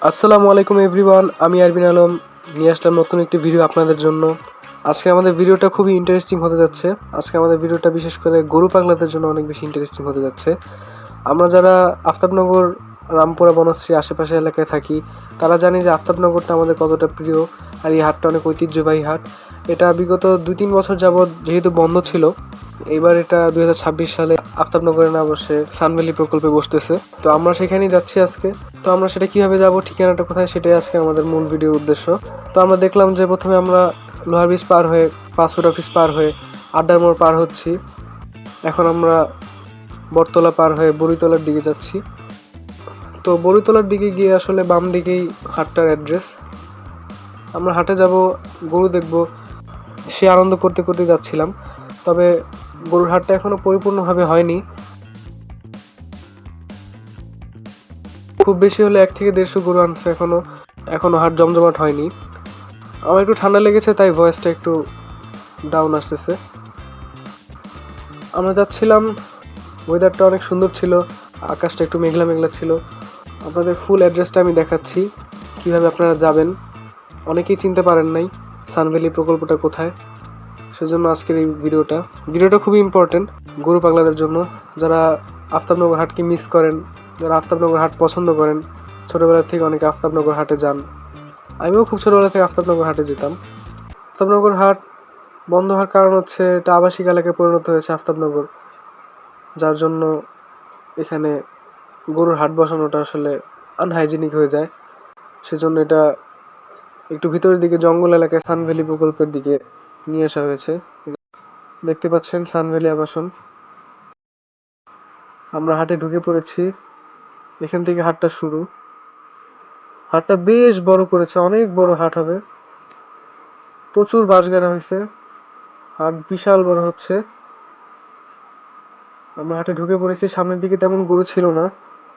আসসালামু আলাইকুম এভরিওয়ান, আমি আরবিন আলম নিয়ে আসলাম নতুন একটি ভিডিও আপনাদের জন্য। আজকে আমাদের ভিডিওটা খুবই ইন্টারেস্টিং হতে যাচ্ছে। আজকে আমাদের ভিডিওটা বিশেষ করে গরু পাগলাদের জন্য অনেক বেশি ইন্টারেস্টিং হতে যাচ্ছে। আমরা যারা আফতাবনগর, রামপুরা, বনশ্রী আশেপাশে এলাকায় থাকি তারা জানি যে আফতাবনগরটা আমাদের কতটা প্রিয়। আর এই হাটটা অনেক ঐতিহ্যবাহী হাট। এটা বিগত 2-3 বছর যাবৎ যেহেতু বন্ধ ছিল, এবার এটা 2026 সালে আফতাবনগরে না বসে সানভ্যালি প্রকল্পে বসতেছে। তো আমরা সেখানেই যাচ্ছি আজকে। তো আমরা সেটা কিভাবে যাব, ঠিকানাটা কোথায়, সেটাই আজকে আমাদের মূল ভিডিওর উদ্দেশ্য। তো আমরা দেখলাম যে প্রথমে আমরা লোহার ব্রিজ পার হয়ে, পাসপোর্ট অফিস পার হয়ে, আড্ডার মোড় পার হচ্ছি। এখন আমরা বটতলা পার হয়ে বড়িতলার দিকে যাচ্ছি। তো বড়িতলার দিকে গিয়ে আসলে বাম দিকেই হাটটার অ্যাড্রেস। আমরা হাটে যাব, গরু দেখব, সে আনন্দ করতে করতে যাচ্ছিলাম। তবে গরুর হাটটা এখনো পরিপূর্ণভাবে হয়নি। খুব বেশি হলে 1 থেকে 150 গরু আনছে, এখনো হাট জমজমাট হয়নি। আমার একটু ঠান্ডা লেগেছে, তাই ভয়েসটা একটু ডাউন আসতেছে। আমরা যাচ্ছিলাম, ওয়েদারটা অনেক সুন্দর ছিল, আকাশটা একটু মেঘলা মেঘলা ছিল। আপনাদের ফুল অ্যাড্রেসটা আমি দেখাচ্ছি, কিভাবে আপনারা যাবেন। অনেকেই চিনতে পারেন নাই সানভ্যালি প্রকল্পটা কোথায়, সেজন্য আজকের এই ভিডিওটা খুবই ইম্পর্টেন্ট গরু পাগলাদের জন্য, যারা আফতাবনগর হাটকে মিস করেন, যারা আফতাবনগর হাট পছন্দ করেন। ছোটোবেলা থেকে অনেকে আফতাবনগর হাটে যান, আমিও খুব ছোটোবেলা থেকে আফতাবনগর হাটে যেতাম। আফতাবনগর হাট বন্ধ হওয়ার কারণ হচ্ছে এটা আবাসিক এলাকায় পরিণত হয়েছে আফতাবনগর, যার জন্য এখানে গরুর হাট বসানোটা আসলে আনহাইজেনিক হয়ে যায়। সেজন্য এটা একটু ভিতরের দিকে জঙ্গল এলাকায় সানভ্যালি প্রকল্পের দিকে নিয়ে আসা হয়েছে। দেখতে পাচ্ছেন সানভ্যালি আবাসন। আমরা হাটে ঢুকে পড়েছি, এখান থেকে হাটটা শুরু। হাটটা বেশ বড় করেছে, অনেক বড় হাট হবে, প্রচুর বাঁশ গাড়া হয়েছে, হাট বিশাল বড় হচ্ছে। আমরা হাটে ঢুকে পড়েছি, সামনের দিকে তেমন গরু ছিল না,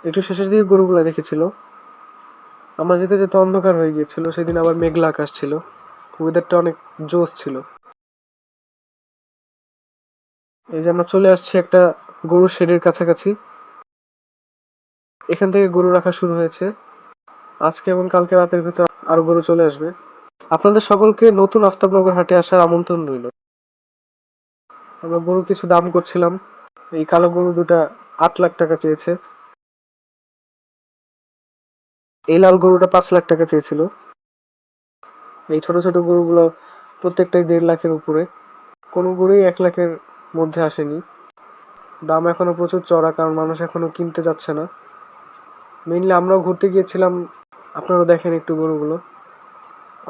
একটু শেষের দিকে গরুগুলা রেখেছিল। আমরা যেতে যেতে অন্ধকার হয়ে গিয়েছিল, সেদিন আবার মেঘলা আকাশ ছিল, ওয়েদারটা অনেক জোস ছিল। এই যে আমরা চলে আসছি একটা গরুর শেডের কাছাকাছি, এখান থেকে গরু রাখা শুরু হয়েছে। আজকে এবং কালকে রাতের ভিতর আরো গরু চলে আসবে। আপনাদের সকলকে নতুন আফতাবনগর হাটে আসার আমন্ত্রণ রইল। আমরা গরু কিছু দাম করছিলাম। এই কালো গরু দুটা 8 লাখ টাকা চেয়েছে, এই লাল গরুটা 5 লাখ টাকা চেয়েছিল। এই ছোট ছোট গরুগুলো প্রত্যেকটাই 1.5 লাখের উপরে, কোনো গরুই 1 লাখের মধ্যে আসেনি। দাম এখনো প্রচুর চড়া, কারণ মানুষ এখনো কিনতে যাচ্ছে না। মেইনলি আমরাও ঘুরতে গিয়েছিলাম, আপনারাও দেখেন একটু গরুগুলো।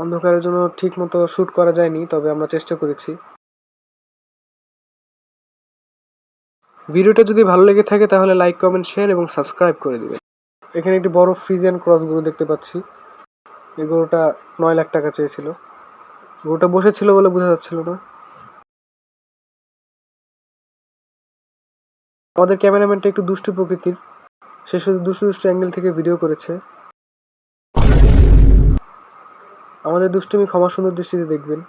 অন্ধকারের জন্য ঠিক মতো শ্যুট করা যায়নি, তবে আমরা চেষ্টা করেছি। ভিডিওটা যদি ভালো লেগে থাকে তাহলে লাইক, কমেন্ট, শেয়ার এবং সাবস্ক্রাইব করে দিবেন। এখানে একটি বড় ফ্রিজিয়ান ক্রস গরু দেখতে পাচ্ছি। এই গরুটা 9 লাখ টাকা চেয়েছিল। গরুটা বসেছিল বলে বোঝা যাচ্ছিল না। আমাদের ক্যামেরাম্যানটা একটু দুষ্টু প্রকৃতির, সে শুধু দুষ্টু দুষ্টু অ্যাঙ্গেল থেকে ভিডিও করেছে। আমাদের দুষ্টুমি ক্ষমা সুন্দর দৃষ্টিতে দেখবেন।